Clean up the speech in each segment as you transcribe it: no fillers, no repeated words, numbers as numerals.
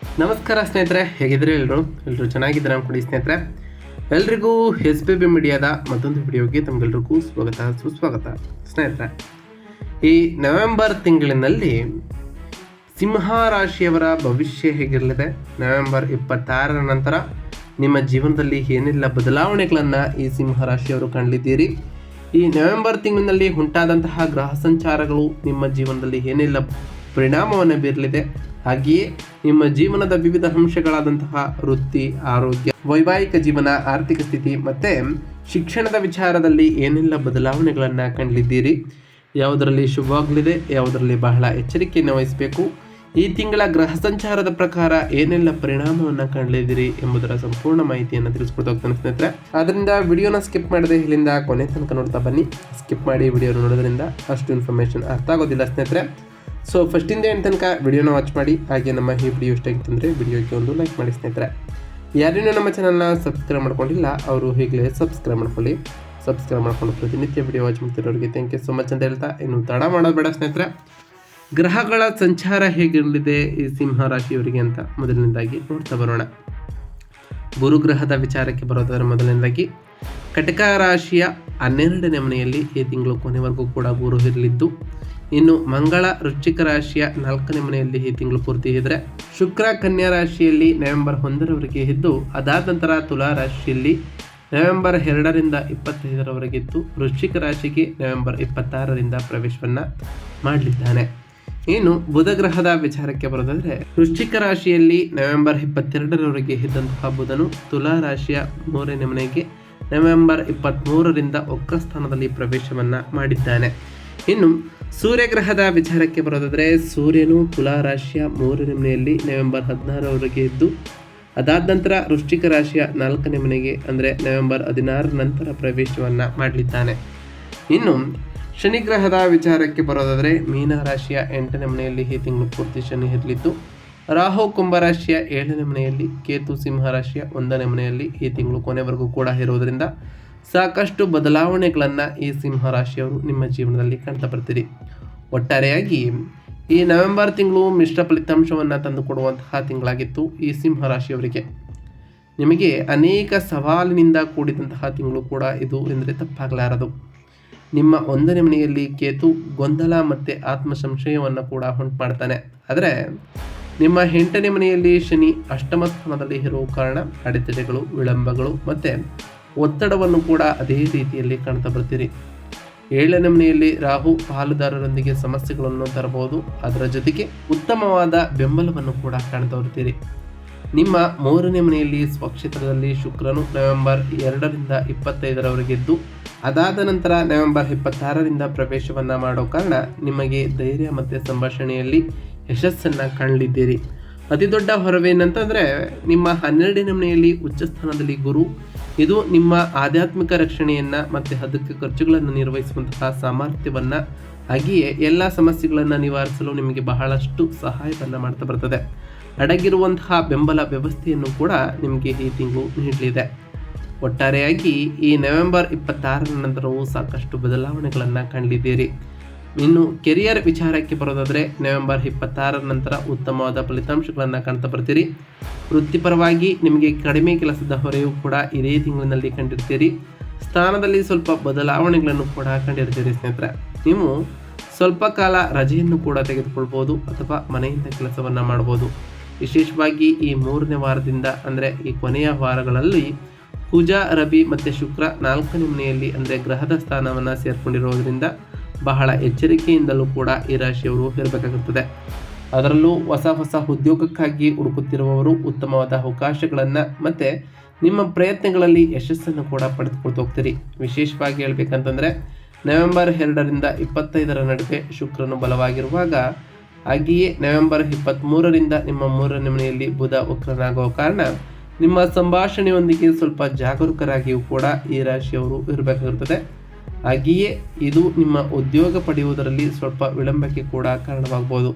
ನಮಸ್ಕಾರ ಸ್ನೇಹಿತರೆ, ಹೇಗಿದ್ರೆ ಎಲ್ಲರೂ ಚೆನ್ನಾಗಿದ್ದಾರೆ ಅನ್ಕೊಳ್ಳಿ ಸ್ನೇಹಿತರೆ. ಎಲ್ರಿಗೂ SBB ಮೀಡಿಯಾದ ಮತ್ತೊಂದು ವಿಡಿಯೋಗೆ ತಮಗೆಲ್ಲರಿಗೂ ಸ್ವಾಗತ ಸುಸ್ವಾಗತ. ಸ್ನೇಹಿತರೆ, ಈ ನವೆಂಬರ್ ತಿಂಗಳಿನಲ್ಲಿ ಸಿಂಹ ರಾಶಿಯವರ ಭವಿಷ್ಯ ಹೇಗಿರಲಿದೆ, ನವೆಂಬರ್ 26ರ ನಂತರ ನಿಮ್ಮ ಜೀವನದಲ್ಲಿ ಏನೆಲ್ಲ ಬದಲಾವಣೆಗಳನ್ನು ಈ ಸಿಂಹ ರಾಶಿಯವರು ಕಾಣಲಿದ್ದೀರಿ, ಈ ನವೆಂಬರ್ ತಿಂಗಳಿನಲ್ಲಿ ಉಂಟಾದಂತಹ ಗ್ರಹ ಸಂಚಾರಗಳು ನಿಮ್ಮ ಜೀವನದಲ್ಲಿ ಏನೆಲ್ಲ ಪರಿಣಾಮವನ್ನು ಬೀರಲಿದೆ, ಹಾಗೆಯೇ ನಿಮ್ಮ ಜೀವನದ ವಿವಿಧ ಅಂಶಗಳಾದಂತಹ ವೃತ್ತಿ, ಆರೋಗ್ಯ, ವೈವಾಹಿಕ ಜೀವನ, ಆರ್ಥಿಕ ಸ್ಥಿತಿ ಮತ್ತು ಶಿಕ್ಷಣದ ವಿಚಾರದಲ್ಲಿ ಏನೆಲ್ಲ ಬದಲಾವಣೆಗಳನ್ನು ಕಾಣಲಿದ್ದೀರಿ, ಯಾವುದರಲ್ಲಿ ಶುಭವಾಗಲಿದೆ, ಯಾವುದರಲ್ಲಿ ಬಹಳ ಎಚ್ಚರಿಕೆಯನ್ನು ವಹಿಸಬೇಕು, ಈ ತಿಂಗಳ ಗ್ರಹ ಸಂಚಾರದ ಪ್ರಕಾರ ಏನೆಲ್ಲ ಪರಿಣಾಮವನ್ನು ಕಾಣಲಿದ್ದೀರಿ ಎಂಬುದರ ಸಂಪೂರ್ಣ ಮಾಹಿತಿಯನ್ನು ತಿಳಿಸ್ಕೊಡ್ತಾ ಹೋಗ್ತಾನೆ ಸ್ನೇಹಿತರೆ. ಆದ್ದರಿಂದ ವಿಡಿಯೋನ ಸ್ಕಿಪ್ ಮಾಡದೆ ಇಲ್ಲಿಂದ ಕೊನೆ ತನಕ ನೋಡ್ತಾ ಬನ್ನಿ. ಸ್ಕಿಪ್ ಮಾಡಿ ವಿಡಿಯೋ ನೋಡೋದ್ರಿಂದ ಅಷ್ಟು ಇನ್ಫಾರ್ಮೇಷನ್ ಅರ್ಥ ಆಗೋದಿಲ್ಲ ಸ್ನೇಹಿತರೆ. ಸೊ ಫಸ್ಟಿಂದ ಏನು ತನಕ ವಿಡಿಯೋನ ವಾಚ್ ಮಾಡಿ. ಹಾಗೆ ನಮ್ಮ ಈ ವಿಡಿಯೋ ಇಷ್ಟ ಆಗಿತ್ತು ಅಂದರೆ ವಿಡಿಯೋಕ್ಕೆ ಒಂದು ಲೈಕ್ ಮಾಡಿ ಸ್ನೇಹಿತರೆ. ಯಾರೇನೂ ನಮ್ಮ ಚಾನಲ್ನ ಸಬ್ಸ್ಕ್ರೈಬ್ ಮಾಡ್ಕೊಂಡಿಲ್ಲ ಅವರು ಈಗಲೇ ಸಬ್ಸ್ಕ್ರೈಬ್ ಮಾಡ್ಕೊಳ್ಳಿ. ಸಬ್ಸ್ಕ್ರೈಬ್ ಮಾಡ್ಕೊಂಡು ಪ್ರತಿನಿತ್ಯ ವಿಡಿಯೋ ವಾಚ್ ಮಾಡ್ತಿರೋರಿಗೆ ಥ್ಯಾಂಕ್ ಯು ಸೊ ಮಚ್ ಅಂತ ಹೇಳ್ತಾ, ಇನ್ನು ತಡ ಮಾಡೋದು ಬೇಡ ಸ್ನೇಹಿತರೆ. ಗ್ರಹಗಳ ಸಂಚಾರ ಹೇಗಿರಲಿದೆ ಈ ಸಿಂಹ ರಾಶಿಯವರಿಗೆ ಅಂತ ಮೊದಲನೇದಾಗಿ ನೋಡ್ತಾ ಬರೋಣ. ಗುರುಗ್ರಹದ ವಿಚಾರಕ್ಕೆ ಬರೋದಾದ್ರೆ ಮೊದಲನೇದಾಗಿ ಕಟಕ ರಾಶಿಯ 12ನೇ ಮನೆಯಲ್ಲಿ ಈ ತಿಂಗಳು ಕೊನೆವರೆಗೂ ಕೂಡ ಗುರು ಇರಲಿದ್ದು, ಇನ್ನು ಮಂಗಳ ವೃಶ್ಚಿಕ ರಾಶಿಯ 4ನೇ ಮನೆಯಲ್ಲಿ ಈ ತಿಂಗಳು ಪೂರ್ತಿ ಇದ್ದರೆ, ಶುಕ್ರ ಕನ್ಯಾ ರಾಶಿಯಲ್ಲಿ ನವೆಂಬರ್ 1ರವರೆಗೆ ಇದ್ದು, ಅದಾದ ನಂತರ ತುಲಾ ರಾಶಿಯಲ್ಲಿ ನವೆಂಬರ್ 2ರಿಂದ 25ರವರೆಗೆ ಇದ್ದು, ವೃಶ್ಚಿಕ ರಾಶಿಗೆ ನವೆಂಬರ್ 26ರಿಂದ ಪ್ರವೇಶವನ್ನು ಮಾಡಲಿದ್ದಾನೆ. ಇನ್ನು ಬುಧ ಗ್ರಹದ ವಿಚಾರಕ್ಕೆ ಬರೋದಾದರೆ, ವೃಶ್ಚಿಕ ರಾಶಿಯಲ್ಲಿ ನವೆಂಬರ್ 22ರವರೆಗೆ ಇದ್ದಂತಹ ಬುಧನು ತುಲಾ ರಾಶಿಯ 3ನೇ ಮನೆಗೆ ನವೆಂಬರ್ 23ರಿಂದ ವಕ್ರ ಸ್ಥಾನದಲ್ಲಿ ಪ್ರವೇಶವನ್ನು ಮಾಡಿದ್ದಾನೆ. ಇನ್ನು ಸೂರ್ಯಗ್ರಹದ ವಿಚಾರಕ್ಕೆ ಬರೋದಾದರೆ, ಸೂರ್ಯನು ತುಲಾ ರಾಶಿಯ 3ನೇ ಮನೆಯಲ್ಲಿ ನವೆಂಬರ್ 16ರವರೆಗೆ ಇದ್ದು, ಅದಾದ ನಂತರ ವೃಶ್ಚಿಕ ರಾಶಿಯ 4ನೇ ಮನೆಗೆ ಅಂದರೆ ನವೆಂಬರ್ 16ರ ನಂತರ ಪ್ರವೇಶವನ್ನು ಮಾಡಲಿದ್ದಾನೆ. ಇನ್ನು ಶನಿಗ್ರಹದ ವಿಚಾರಕ್ಕೆ ಬರೋದಾದರೆ, ಮೀನ ರಾಶಿಯ 8ನೇ ಮನೆಯಲ್ಲಿ ಈ ತಿಂಗಳು ಪೂರ್ತಿ ಶನಿ ಇರಲಿದ್ದು, ರಾಹು ಕುಂಭರಾಶಿಯ 7ನೇ ಮನೆಯಲ್ಲಿ, ಕೇತು ಸಿಂಹ ರಾಶಿಯ 1ನೇ ಮನೆಯಲ್ಲಿ ಈ ತಿಂಗಳು ಕೊನೆವರೆಗೂ ಕೂಡ ಇರೋದರಿಂದ ಸಾಕಷ್ಟು ಬದಲಾವಣೆಗಳನ್ನು ಈ ಸಿಂಹ ರಾಶಿಯವರು ನಿಮ್ಮ ಜೀವನದಲ್ಲಿ ಕಾಣ್ತಾ ಬರ್ತೀರಿ. ಒಟ್ಟಾರೆಯಾಗಿ ಈ ನವೆಂಬರ್ ತಿಂಗಳು ಮಿಶ್ರ ಫಲಿತಾಂಶವನ್ನು ತಂದುಕೊಡುವಂತಹ ತಿಂಗಳಾಗಿತ್ತು ಈ ಸಿಂಹ ರಾಶಿಯವರಿಗೆ. ನಿಮಗೆ ಅನೇಕ ಸವಾಲಿನಿಂದ ಕೂಡಿದಂತಹ ತಿಂಗಳು ಕೂಡ ಇದು ಎಂದರೆ ತಪ್ಪಾಗಲಾರದು. ನಿಮ್ಮ 1ನೇ ಮನೆಯಲ್ಲಿ ಕೇತು ಗೊಂದಲ ಮತ್ತು ಆತ್ಮ ಸಂಶಯವನ್ನು ಕೂಡ ಉಂಟು ಮಾಡ್ತಾನೆ. ಆದರೆ ನಿಮ್ಮ 8ನೇ ಮನೆಯಲ್ಲಿ ಶನಿ ಅಷ್ಟಮ ಸ್ಥಾನದಲ್ಲಿ ಇರುವ ಕಾರಣ ಅಡೆತಡೆಗಳು, ವಿಳಂಬಗಳು ಮತ್ತು ಒತ್ತಡವನ್ನು ಕೂಡ ಅದೇ ರೀತಿಯಲ್ಲಿ ಕಾಣ್ತಾ ಬರ್ತೀರಿ. 7ನೇ ಮನೆಯಲ್ಲಿ ರಾಹು ಪಾಲುದಾರರೊಂದಿಗೆ ಸಮಸ್ಯೆಗಳನ್ನು ತರಬಹುದು. ಅದರ ಜೊತೆಗೆ ಉತ್ತಮವಾದ ಬೆಂಬಲವನ್ನು ಕೂಡ ಕಾಣ್ತಾ ಬರ್ತೀರಿ. ನಿಮ್ಮ 3ನೇ ಮನೆಯಲ್ಲಿ ಸ್ವಕ್ಷೇತ್ರದಲ್ಲಿ ಶುಕ್ರನು ನವೆಂಬರ್ 2ರಿಂದ 25ರವರೆಗೆ ಇದ್ದು, ಅದಾದ ನಂತರ ನವೆಂಬರ್ 26ರಿಂದ ಪ್ರವೇಶವನ್ನು ಮಾಡೋ ಕಾರಣ ನಿಮಗೆ ಧೈರ್ಯ ಮತ್ತು ಸಂಭಾಷಣೆಯಲ್ಲಿ ಯಶಸ್ಸನ್ನು ಕಾಣಲಿದ್ದೀರಿ. ಅತಿ ದೊಡ್ಡ ಹೊರವೇನಂತಂದರೆ, ನಿಮ್ಮ 12ನೇ ಮನೆಯಲ್ಲಿ ಉಚ್ಚ ಸ್ಥಾನದಲ್ಲಿ ಗುರು, ಇದು ನಿಮ್ಮ ಆಧ್ಯಾತ್ಮಿಕ ರಕ್ಷಣೆಯನ್ನು ಮತ್ತು ಅದಕ್ಕೆ ಖರ್ಚುಗಳನ್ನು ನಿರ್ವಹಿಸುವಂತಹ ಸಾಮರ್ಥ್ಯವನ್ನು, ಹಾಗೆಯೇ ಎಲ್ಲ ಸಮಸ್ಯೆಗಳನ್ನು ನಿವಾರಿಸಲು ನಿಮಗೆ ಬಹಳಷ್ಟು ಸಹಾಯವನ್ನು ಮಾಡ್ತಾ ಬರ್ತದೆ. ಅಡಗಿರುವಂತಹ ಬೆಂಬಲ ವ್ಯವಸ್ಥೆಯನ್ನು ಕೂಡ ನಿಮಗೆ ಈ ತಿಂಗಳು ನೀಡಲಿದೆ. ಒಟ್ಟಾರೆಯಾಗಿ ಈ ನವೆಂಬರ್ 26ರ ನಂತರವೂ ಸಾಕಷ್ಟು ಬದಲಾವಣೆಗಳನ್ನು ಕಾಣಲಿದ್ದೀರಿ. ಇನ್ನು ಕೆರಿಯರ್ ವಿಚಾರಕ್ಕೆ ಬರೋದಾದರೆ, ನವೆಂಬರ್ 26ರ ನಂತರ ಉತ್ತಮವಾದ ಫಲಿತಾಂಶಗಳನ್ನು ಕಾಣ್ತಾ ಬರ್ತೀರಿ. ವೃತ್ತಿಪರವಾಗಿ ನಿಮಗೆ ಕಡಿಮೆ ಕೆಲಸದ ಹೊರೆಯೂ ಕೂಡ ಇದೇ ತಿಂಗಳಿನಲ್ಲಿ ಕಂಡಿರ್ತೀರಿ. ಸ್ಥಾನದಲ್ಲಿ ಸ್ವಲ್ಪ ಬದಲಾವಣೆಗಳನ್ನು ಕೂಡ ಕಂಡಿರ್ತೀರಿ ಸ್ನೇಹಿತರೆ. ನೀವು ಸ್ವಲ್ಪ ಕಾಲ ರಜೆಯನ್ನು ಕೂಡ ತೆಗೆದುಕೊಳ್ಬೋದು ಅಥವಾ ಮನೆಯಿಂದ ಕೆಲಸವನ್ನು ಮಾಡ್ಬೋದು. ವಿಶೇಷವಾಗಿ ಈ 3ನೇ ವಾರದಿಂದ ಅಂದರೆ ಈ ಕೊನೆಯ ವಾರಗಳಲ್ಲಿ ಕುಜ, ರವಿ ಮತ್ತು ಶುಕ್ರ 4ನೇ ಮನೆಯಲ್ಲಿ ಅಂದರೆ ಗ್ರಹದ ಸ್ಥಾನವನ್ನು ಸೇರಿಕೊಂಡಿರೋದ್ರಿಂದ ಬಹಳ ಎಚ್ಚರಿಕೆಯಿಂದಲೂ ಕೂಡ ಈ ರಾಶಿಯವರು ಇರಬೇಕಾಗುತ್ತದೆ. ಅದರಲ್ಲೂ ಹೊಸ ಉದ್ಯೋಗಕ್ಕಾಗಿ ಹುಡುಕುತ್ತಿರುವವರು ಉತ್ತಮವಾದ ಅವಕಾಶಗಳನ್ನು ಮತ್ತು ನಿಮ್ಮ ಪ್ರಯತ್ನಗಳಲ್ಲಿ ಯಶಸ್ಸನ್ನು ಕೂಡ ಪಡೆದುಕೊಳ್ತಾ ಹೋಗ್ತೀರಿ. ವಿಶೇಷವಾಗಿ ಹೇಳ್ಬೇಕಂತಂದರೆ, ನವೆಂಬರ್ 2ರಿಂದ 25ರ ನಡುವೆ ಶುಕ್ರನು ಬಲವಾಗಿರುವಾಗ, ಹಾಗೆಯೇ ನವೆಂಬರ್ 23ರಿಂದ ನಿಮ್ಮ 3ನೇ ಮನೆಯಲ್ಲಿ ಬುಧ ವಕ್ರನಾಗುವ ಕಾರಣ ನಿಮ್ಮ ಸಂಭಾಷಣೆಯೊಂದಿಗೆ ಸ್ವಲ್ಪ ಜಾಗರೂಕರಾಗಿಯೂ ಕೂಡ ಈ ರಾಶಿಯವರು ಇರಬೇಕಾಗಿರುತ್ತದೆ. ಹಾಗೆಯೇ ಇದು ನಿಮ್ಮ ಉದ್ಯೋಗ ಪಡೆಯುವುದರಲ್ಲಿ ಸ್ವಲ್ಪ ವಿಳಂಬಕ್ಕೆ ಕೂಡ ಕಾರಣವಾಗಬಹುದು.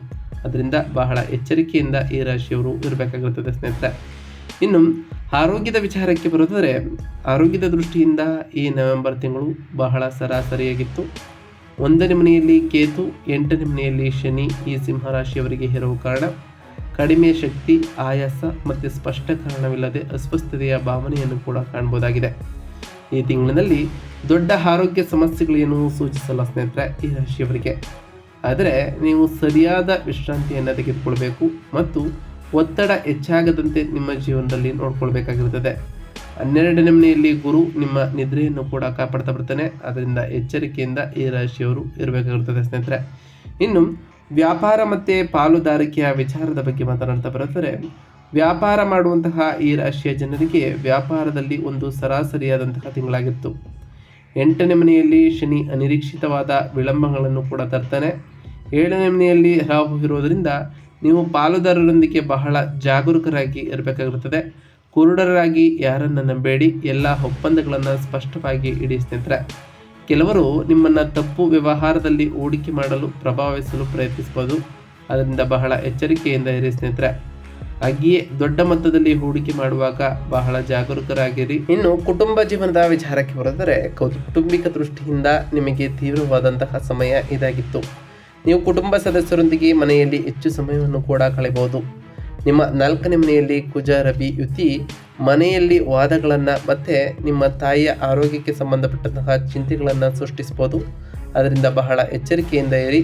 ಅದರಿಂದ ಬಹಳ ಎಚ್ಚರಿಕೆಯಿಂದ ಈ ರಾಶಿಯವರು ಇರಬೇಕಾಗಿರುತ್ತದೆ ಸ್ನೇಹಿತರೆ. ಇನ್ನು ಆರೋಗ್ಯದ ವಿಚಾರಕ್ಕೆ ಬರೋದಾದರೆ, ಆರೋಗ್ಯದ ದೃಷ್ಟಿಯಿಂದ ಈ ನವೆಂಬರ್ ತಿಂಗಳು ಬಹಳ ಸರಾಸರಿಯಾಗಿತ್ತು. 1ನೇ ಮನೆಯಲ್ಲಿ ಕೇತು, 8ನೇ ಮನೆಯಲ್ಲಿ ಶನಿ ಈ ಸಿಂಹ ರಾಶಿಯವರಿಗೆ ಇರುವ ಕಾರಣ ಕಡಿಮೆ ಶಕ್ತಿ, ಆಯಾಸ ಮತ್ತು ಸ್ಪಷ್ಟ ಕಾರಣವಿಲ್ಲದೆ ಅಸ್ವಸ್ಥತೆಯ ಭಾವನೆಯನ್ನು ಕೂಡ ಕಾಣಬಹುದಾಗಿದೆ. ಈ ತಿಂಗಳಿನಲ್ಲಿ ದೊಡ್ಡ ಆರೋಗ್ಯ ಸಮಸ್ಯೆಗಳೇನು ಸೂಚಿಸಲ್ಲ ಸ್ನೇಹಿತರೆ ಈ ರಾಶಿಯವರಿಗೆ. ಆದರೆ ನೀವು ಸರಿಯಾದ ವಿಶ್ರಾಂತಿಯನ್ನು ತೆಗೆದುಕೊಳ್ಬೇಕು ಮತ್ತು ಒತ್ತಡ ಹೆಚ್ಚಾಗದಂತೆ ನಿಮ್ಮ ಜೀವನದಲ್ಲಿ ನೋಡ್ಕೊಳ್ಬೇಕಾಗಿರುತ್ತದೆ. 12ನೇ ಮನೆಯಲ್ಲಿ ಗುರು ನಿಮ್ಮ ನಿದ್ರೆಯನ್ನು ಕೂಡ ಕಾಪಾಡ್ತಾ ಬರ್ತಾನೆ. ಅದರಿಂದ ಎಚ್ಚರಿಕೆಯಿಂದ ಈ ರಾಶಿಯವರು ಇರಬೇಕಾಗಿರುತ್ತದೆ ಸ್ನೇಹಿತರೆ. ಇನ್ನು ವ್ಯಾಪಾರ ಮತ್ತು ಪಾಲುದಾರಿಕೆಯ ವಿಚಾರದ ಬಗ್ಗೆ ಮಾತನಾಡ್ತಾ ಬರುತ್ತಾರೆ. ವ್ಯಾಪಾರ ಮಾಡುವಂತಹ ಈ ರಾಶಿಯ ಜನರಿಗೆ ವ್ಯಾಪಾರದಲ್ಲಿ ಒಂದು ಸರಾಸರಿಯಾದಂತಹ ತಿಂಗಳಾಗಿತ್ತು. 8ನೇ ಮನೆಯಲ್ಲಿ ಶನಿ ಅನಿರೀಕ್ಷಿತವಾದ ವಿಳಂಬಗಳನ್ನು ಕೂಡ ತರ್ತಾನೆ. 7ನೇ ಮನೆಯಲ್ಲಿ ರಾಹು ಇರೋದರಿಂದ ನೀವು ಪಾಲುದಾರರೊಂದಿಗೆ ಬಹಳ ಜಾಗರೂಕರಾಗಿ ಇರಬೇಕಾಗಿರುತ್ತದೆ. ಕುರುಡರಾಗಿ ಯಾರನ್ನು ನಂಬೇಡಿ. ಎಲ್ಲ ಒಪ್ಪಂದಗಳನ್ನು ಸ್ಪಷ್ಟವಾಗಿ ಇಡಿ ಸ್ನೇಹಿತರೆ. ಕೆಲವರು ನಿಮ್ಮನ್ನು ತಪ್ಪು ವ್ಯವಹಾರದಲ್ಲಿ ಹೂಡಿಕೆ ಮಾಡಲು ಪ್ರಭಾವಿಸಲು ಪ್ರಯತ್ನಿಸಬಹುದು. ಅದರಿಂದ ಬಹಳ ಎಚ್ಚರಿಕೆಯಿಂದ ಇರಿ ಸ್ನೇಹಿತರೆ. ಹಾಗೆಯೇ ದೊಡ್ಡ ಮೊತ್ತದಲ್ಲಿ ಹೂಡಿಕೆ ಮಾಡುವಾಗ ಬಹಳ ಜಾಗರೂಕರಾಗಿರಿ. ಇನ್ನು ಕುಟುಂಬ ಜೀವನದ ವಿಚಾರಕ್ಕೆ ಬರೆದರೆ ಕೌಟುಂಬಿಕ ದೃಷ್ಟಿಯಿಂದ ನಿಮಗೆ ತೀವ್ರವಾದಂತಹ ಸಮಯ ಇದಾಗಿತ್ತು. ನೀವು ಕುಟುಂಬ ಸದಸ್ಯರೊಂದಿಗೆ ಮನೆಯಲ್ಲಿ ಹೆಚ್ಚು ಸಮಯವನ್ನು ಕೂಡ ಕಳೆಯಬಹುದು. ನಿಮ್ಮ 4ನೇ ಮನೆಯಲ್ಲಿ ಕುಜ ರವಿ ಯುತಿ ಮನೆಯಲ್ಲಿ ವಾದಗಳನ್ನು ಮತ್ತು ನಿಮ್ಮ ತಾಯಿಯ ಆರೋಗ್ಯಕ್ಕೆ ಸಂಬಂಧಪಟ್ಟಂತಹ ಚಿಂತೆಗಳನ್ನು ಸೃಷ್ಟಿಸಬಹುದು. ಅದರಿಂದ ಬಹಳ ಎಚ್ಚರಿಕೆಯಿಂದ ಇರಿ.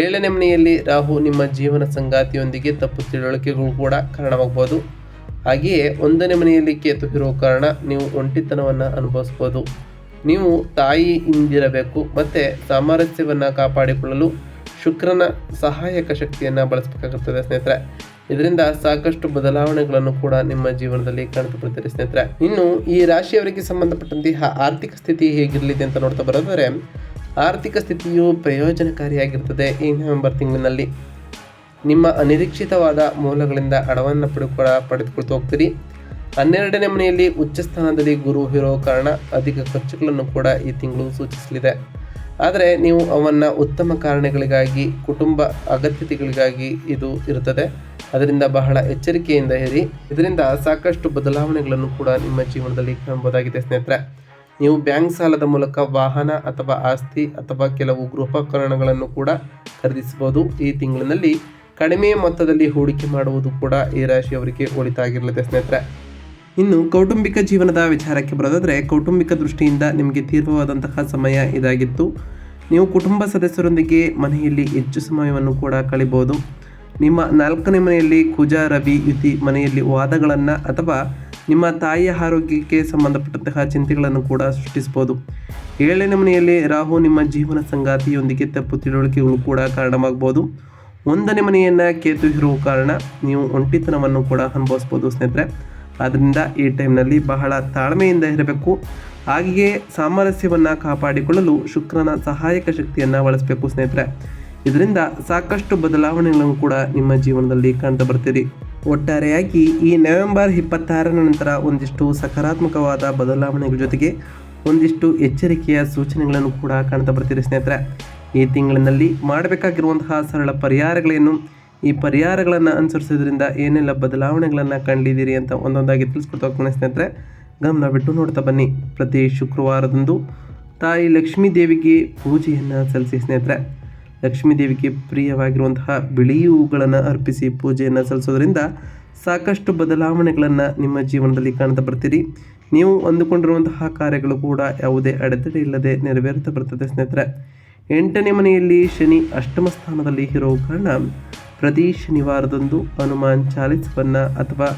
7ನೇ ಮನೆಯಲ್ಲಿ ರಾಹು ನಿಮ್ಮ ಜೀವನ ಸಂಗಾತಿಯೊಂದಿಗೆ ತಪ್ಪು ತಿಳುವಳಿಕೆಗಳು ಕೂಡ ಕಾರಣವಾಗಬಹುದು. ಹಾಗೆಯೇ 1ನೇ ಮನೆಯಲ್ಲಿ ಕೇತು ಇರುವ ಕಾರಣ ನೀವು ಒಂಟಿತನವನ್ನು ಅನುಭವಿಸ್ಬೋದು. ನೀವು ತಾಯಿಯಿಂದಿರಬೇಕು ಮತ್ತು ಸಾಮರಸ್ಯವನ್ನು ಕಾಪಾಡಿಕೊಳ್ಳಲು ಶುಕ್ರನ ಸಹಾಯಕ ಶಕ್ತಿಯನ್ನು ಬಳಸಬೇಕಾಗುತ್ತದೆ ಸ್ನೇಹಿತರೆ. ಇದರಿಂದ ಸಾಕಷ್ಟು ಬದಲಾವಣೆಗಳನ್ನು ಕೂಡ ನಿಮ್ಮ ಜೀವನದಲ್ಲಿ ಕಾಣ್ತಾ ಬರ್ತೀರಿ ಸ್ನೇಹಿತರೆ. ಇನ್ನು ಈ ರಾಶಿಯವರಿಗೆ ಸಂಬಂಧಪಟ್ಟಂತಹ ಆರ್ಥಿಕ ಸ್ಥಿತಿ ಹೇಗಿರಲಿದೆ ಅಂತ ನೋಡ್ತಾ ಬರೋದಾದರೆ, ಆರ್ಥಿಕ ಸ್ಥಿತಿಯು ಪ್ರಯೋಜನಕಾರಿಯಾಗಿರ್ತದೆ. ಈ ನವೆಂಬರ್ ತಿಂಗಳಿನಲ್ಲಿ ನಿಮ್ಮ ಅನಿರೀಕ್ಷಿತವಾದ ಮೂಲಗಳಿಂದ ಹಣವನ್ನು ಪಡೆದುಕೊಳ್ತಾ ಹೋಗ್ತೀರಿ. 12ನೇ ಮನೆಯಲ್ಲಿ ಉಚ್ಚ ಸ್ಥಾನದಲ್ಲಿ ಗುರು ಇರೋ ಕಾರಣ ಅಧಿಕ ಖರ್ಚುಗಳನ್ನು ಕೂಡ ಈ ತಿಂಗಳು ಸೂಚಿಸಲಿದೆ. ಆದರೆ ನೀವು ಅವನ್ನು ಉತ್ತಮ ಕಾರಣಗಳಿಗಾಗಿ, ಕುಟುಂಬ ಅಗತ್ಯತೆಗಳಿಗಾಗಿ ಇದು ಇರುತ್ತದೆ. ಅದರಿಂದ ಬಹಳ ಎಚ್ಚರಿಕೆಯಿಂದ ಇರಿ. ಇದರಿಂದ ಸಾಕಷ್ಟು ಬದಲಾವಣೆಗಳನ್ನು ಕೂಡ ನಿಮ್ಮ ಜೀವನದಲ್ಲಿ ಕಾಣಬಹುದಾಗಿದೆ ಸ್ನೇಹಿತರೆ. ನೀವು ಬ್ಯಾಂಕ್ ಸಾಲದ ಮೂಲಕ ವಾಹನ ಅಥವಾ ಆಸ್ತಿ ಅಥವಾ ಕೆಲವು ಗೃಹೋಪಕರಣಗಳನ್ನು ಕೂಡ ಖರೀದಿಸಬಹುದು. ಈ ತಿಂಗಳಿನಲ್ಲಿ ಕಡಿಮೆ ಮೊತ್ತದಲ್ಲಿ ಹೂಡಿಕೆ ಮಾಡುವುದು ಕೂಡ ಈ ರಾಶಿಯವರಿಗೆ ಒಳಿತಾಗಿರಲಿದೆ ಸ್ನೇಹಿತರೆ. ಇನ್ನು ಕೌಟುಂಬಿಕ ಜೀವನದ ವಿಚಾರಕ್ಕೆ ಬರೋದಾದರೆ, ಕೌಟುಂಬಿಕ ದೃಷ್ಟಿಯಿಂದ ನಿಮಗೆ ತೀವ್ರವಾದಂತಹ ಸಮಯ ಇದಾಗಿತ್ತು. ನೀವು ಕುಟುಂಬ ಸದಸ್ಯರೊಂದಿಗೆ ಮನೆಯಲ್ಲಿ ಹೆಚ್ಚು ಸಮಯವನ್ನು ಕೂಡ ಕಳೆಯಬಹುದು. ನಿಮ್ಮ 4ನೇ ಮನೆಯಲ್ಲಿ ಕುಜ ರವಿ ಯುತಿ ಮನೆಯಲ್ಲಿ ವಾದಗಳನ್ನು ಅಥವಾ ನಿಮ್ಮ ತಾಯಿಯ ಆರೋಗ್ಯಕ್ಕೆ ಸಂಬಂಧಪಟ್ಟಂತಹ ಚಿಂತೆಗಳನ್ನು ಕೂಡ ಸೃಷ್ಟಿಸಬಹುದು. 7ನೇ ಮನೆಯಲ್ಲಿ ರಾಹು ನಿಮ್ಮ ಜೀವನ ಸಂಗಾತಿಯೊಂದಿಗೆ ತಪ್ಪು ತಿಳುವಳಿಕೆಗಳು ಕೂಡ ಕಾರಣವಾಗಬಹುದು. 1ನೇ ಮನೆಯನ್ನು ಕೇತು ಇರುವ ಕಾರಣ ನೀವು ಒಂಟಿತನವನ್ನು ಕೂಡ ಅನುಭವಿಸ್ಬೋದು ಸ್ನೇಹಿತರೆ. ಆದ್ದರಿಂದ ಈ ಟೈಮ್ನಲ್ಲಿ ಬಹಳ ತಾಳ್ಮೆಯಿಂದ ಇರಬೇಕು. ಹಾಗೆಯೇ ಸಾಮರಸ್ಯವನ್ನು ಕಾಪಾಡಿಕೊಳ್ಳಲು ಶುಕ್ರನ ಸಹಾಯಕ ಶಕ್ತಿಯನ್ನು ಬಳಸಬೇಕು ಸ್ನೇಹಿತರೆ. ಇದರಿಂದ ಸಾಕಷ್ಟು ಬದಲಾವಣೆಗಳನ್ನು ಕೂಡ ನಿಮ್ಮ ಜೀವನದಲ್ಲಿ ಕಾಣ್ತಾ ಬರ್ತೀರಿ. ಒಟ್ಟಾರೆಯಾಗಿ ಈ ನವೆಂಬರ್ 26ರ ನಂತರ ಒಂದಿಷ್ಟು ಸಕಾರಾತ್ಮಕವಾದ ಬದಲಾವಣೆಗಳ ಜೊತೆಗೆ ಒಂದಿಷ್ಟು ಎಚ್ಚರಿಕೆಯ ಸೂಚನೆಗಳನ್ನು ಕೂಡ ಕಾಣ್ತಾ ಬರ್ತೀರಿ ಸ್ನೇಹಿತರೆ. ಈ ತಿಂಗಳಿನಲ್ಲಿ ಮಾಡಬೇಕಾಗಿರುವಂತಹ ಸರಳ ಪರಿಹಾರಗಳೇನು, ಈ ಪರಿಹಾರಗಳನ್ನು ಅನುಸರಿಸೋದ್ರಿಂದ ಏನೆಲ್ಲ ಬದಲಾವಣೆಗಳನ್ನು ಕಂಡಿದ್ದೀರಿ ಅಂತ ಒಂದೊಂದಾಗಿ ತಿಳಿಸ್ಕೊಡ್ತಾ ಹೋಗ್ತಾನೆ ಸ್ನೇಹಿತರೆ. ಗಮನ ಬಿಟ್ಟು ನೋಡ್ತಾ ಬನ್ನಿ. ಪ್ರತಿ ಶುಕ್ರವಾರದಂದು ತಾಯಿ ಲಕ್ಷ್ಮೀ ದೇವಿಗೆ ಪೂಜೆಯನ್ನು ಸಲ್ಲಿಸಿ ಸ್ನೇಹಿತರೆ. ಲಕ್ಷ್ಮೀ ದೇವಿಗೆ ಪ್ರಿಯವಾಗಿರುವಂತಹ ಬಿಳಿ ಹೂಗಳನ್ನು ಅರ್ಪಿಸಿ ಪೂಜೆಯನ್ನು ಸಲ್ಲಿಸೋದ್ರಿಂದ ಸಾಕಷ್ಟು ಬದಲಾವಣೆಗಳನ್ನು ನಿಮ್ಮ ಜೀವನದಲ್ಲಿ ಕಾಣ್ತಾ ಬರ್ತೀರಿ. ನೀವು ಅಂದುಕೊಂಡಿರುವಂತಹ ಕಾರ್ಯಗಳು ಕೂಡ ಯಾವುದೇ ಅಡೆತಡೆ ಇಲ್ಲದೆ ನೆರವೇರುತ್ತಾ ಬರ್ತದೆ ಸ್ನೇಹಿತರೆ. 8ನೇ ಮನೆಯಲ್ಲಿ ಶನಿ ಅಷ್ಟಮ ಸ್ಥಾನದಲ್ಲಿ ಇರೋ ಕಾರಣ ಪ್ರತಿ ಶನಿವಾರದಂದು ಹನುಮಾನ್ ಚಾಲಿಸವನ್ನು ಅಥವಾ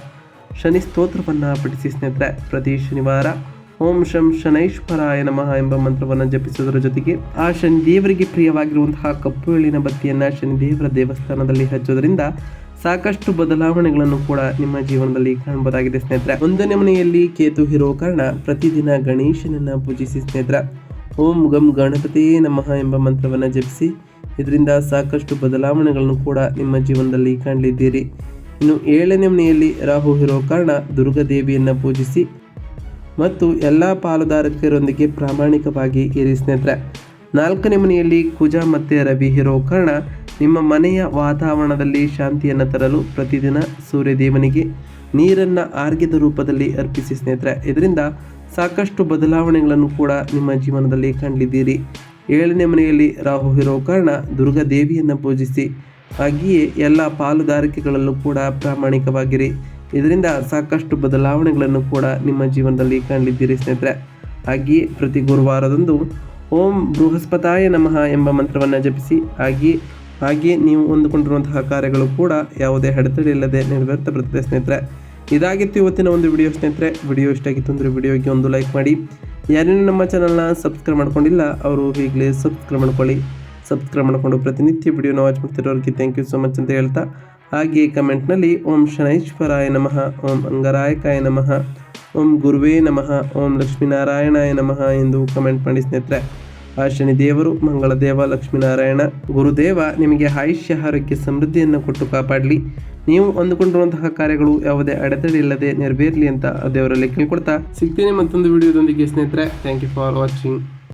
ಶನಿ ಸ್ತೋತ್ರವನ್ನು ಪಠಿಸಿ ಸ್ನೇಹಿತರೆ. ಪ್ರತಿ ಶನಿವಾರ ಓಂ ಶಂ ಶನೈಶ್ವರಾಯ ನಮಃ ಎಂಬ ಮಂತ್ರವನ್ನು ಜಪಿಸುವುದರ ಜೊತೆಗೆ ಆ ಶನಿದೇವರಿಗೆ ಪ್ರಿಯವಾಗಿರುವಂತಹ ಕಪ್ಪು ಎಳ್ಳಿನ ಬತ್ತಿಯನ್ನು ಶನಿದೇವರ ದೇವಸ್ಥಾನದಲ್ಲಿ ಹಚ್ಚೋದ್ರಿಂದ ಸಾಕಷ್ಟು ಬದಲಾವಣೆಗಳನ್ನು ಕೂಡ ನಿಮ್ಮ ಜೀವನದಲ್ಲಿ ಕಾಣಬಹುದಾಗಿದೆ ಸ್ನೇಹಿತರೆ. 1ನೇ ಮನೆಯಲ್ಲಿ ಕೇತು ಇರೋ ಕಾರಣ ಪ್ರತಿದಿನ ಗಣೇಶನನ್ನು ಪೂಜಿಸಿ ಸ್ನೇಹಿತರೆ. ಓಂ ಗಂ ಗಣಪತಿಯೇ ನಮಃ ಎಂಬ ಮಂತ್ರವನ್ನು ಜಪಿಸಿ. ಇದರಿಂದ ಸಾಕಷ್ಟು ಬದಲಾವಣೆಗಳನ್ನು ಕೂಡ ನಿಮ್ಮ ಜೀವನದಲ್ಲಿ ಕಾಣಲಿದ್ದೀರಿ. ಇನ್ನು 7ನೇ ಮನೆಯಲ್ಲಿ ರಾಹು ಇರೋ ಕಾರಣ ದುರ್ಗಾದೇವಿಯನ್ನು ಪೂಜಿಸಿ ಮತ್ತು ಎಲ್ಲ ಪಾಲುದಾರರೊಂದಿಗೆ ಪ್ರಾಮಾಣಿಕವಾಗಿ ಇರಿ ಸ್ನೇಹಿತರೆ. 4ನೇ ಮನೆಯಲ್ಲಿ ಕುಜ ಮತ್ತು ರವಿ ಇರೋ ಕಾರಣ ನಿಮ್ಮ ಮನೆಯ ವಾತಾವರಣದಲ್ಲಿ ಶಾಂತಿಯನ್ನು ತರಲು ಪ್ರತಿದಿನ ಸೂರ್ಯದೇವನಿಗೆ ನೀರನ್ನು ಆರ್ಘ್ಯದ ರೂಪದಲ್ಲಿ ಅರ್ಪಿಸಿ ಸ್ನೇಹಿತರೆ. ಇದರಿಂದ ಸಾಕಷ್ಟು ಬದಲಾವಣೆಗಳನ್ನು ಕೂಡ ನಿಮ್ಮ ಜೀವನದಲ್ಲಿ ಕಾಣಲಿದ್ದೀರಿ. 7ನೇ ಮನೆಯಲ್ಲಿ ರಾಹು ಇರೋ ಕಾರಣ ದುರ್ಗಾದೇವಿಯನ್ನು ಪೂಜಿಸಿ ಹಾಗೆಯೇ ಎಲ್ಲ ಪಾಲುದಾರಿಕೆಗಳಲ್ಲೂ ಕೂಡ ಪ್ರಾಮಾಣಿಕವಾಗಿರಿ. ಇದರಿಂದ ಸಾಕಷ್ಟು ಬದಲಾವಣೆಗಳನ್ನು ಕೂಡ ನಿಮ್ಮ ಜೀವನದಲ್ಲಿ ಕಾಣಲಿದ್ದೀರಿ ಸ್ನೇಹಿತರೆ. ಹಾಗೆಯೇ ಪ್ರತಿ ಗುರುವಾರದಂದು ಓಂ ಬೃಹಸ್ಪತಾಯ ನಮಃ ಎಂಬ ಮಂತ್ರವನ್ನು ಜಪಿಸಿ. ಹಾಗೆಯೇ ನೀವು ಹೊಂದಿಕೊಂಡಿರುವಂತಹ ಕಾರ್ಯಗಳು ಕೂಡ ಯಾವುದೇ ಅಡೆತಡೆ ಇಲ್ಲದೆ ನೆರವೇರ್ತಾ ಬರುತ್ತದೆ ಸ್ನೇಹಿತರೆ. ಇದಾಗಿತ್ತು ಇವತ್ತಿನ ಒಂದು ವಿಡಿಯೋ ಸ್ನೇಹಿತರೆ. ವಿಡಿಯೋ ಇಷ್ಟ ಆಗಿತ್ತು ಅಂದರೆ ವಿಡಿಯೋಗೆ ಒಂದು ಲೈಕ್ ಮಾಡಿ. ಯಾರೇನು ನಮ್ಮ ಚಾನಲ್ನ ಸಬ್ಸ್ಕ್ರೈಬ್ ಮಾಡ್ಕೊಂಡಿಲ್ಲ ಅವರು ಈಗಲೇ ಸಬ್ಸ್ಕ್ರೈಬ್ ಮಾಡ್ಕೊಳ್ಳಿ. ಸಬ್ಸ್ಕ್ರೈಬ್ ಮಾಡಿಕೊಂಡು ಪ್ರತಿನಿತ್ಯ ವಿಡಿಯೋನ ವಾಚ್ ಮಾಡ್ತಿರೋರಿಗೆ ಥ್ಯಾಂಕ್ ಯು ಸೊ ಮಚ್ ಅಂತ ಹೇಳ್ತಾ, ಹಾಗೆಯೇ ಕಮೆಂಟ್ನಲ್ಲಿ ಓಂ ಶನೈಶ್ವರಾಯ ನಮಃ, ಓಂ ಅಂಗರಾಯಕಾಯ ನಮಃ, ಓಂ ಗುರುವೇ ನಮಃ, ಓಂ ಲಕ್ಷ್ಮೀನಾರಾಯಣಾಯ ನಮಃ ಎಂದು ಕಮೆಂಟ್ ಮಾಡಿ ಸ್ನೇಹಿತರೆ. ಆ ಶನಿದೇವರು, ಮಂಗಳದೇವ, ಲಕ್ಷ್ಮೀನಾರಾಯಣ, ಗುರುದೇವ ನಿಮಗೆ ಆಯುಷ್ಯ ಆರೋಗ್ಯ ಸಮೃದ್ಧಿಯನ್ನು ಕೊಟ್ಟು ಕಾಪಾಡಲಿ. ನೀವು ಅಂದುಕೊಂಡಿರುವಂತಹ ಕಾರ್ಯಗಳು ಯಾವುದೇ ಅಡೆತಡೆ ಇಲ್ಲದೆ ನೆರವೇರಲಿ ಅಂತ ದೇವರಲ್ಲಿ ಕೇಳ್ಕೊಡ್ತಾ ಸಿಗ್ತೀನಿ ಮತ್ತೊಂದು ವಿಡಿಯೋದೊಂದಿಗೆ ಸ್ನೇಹಿತರೆ. Thank you for watching.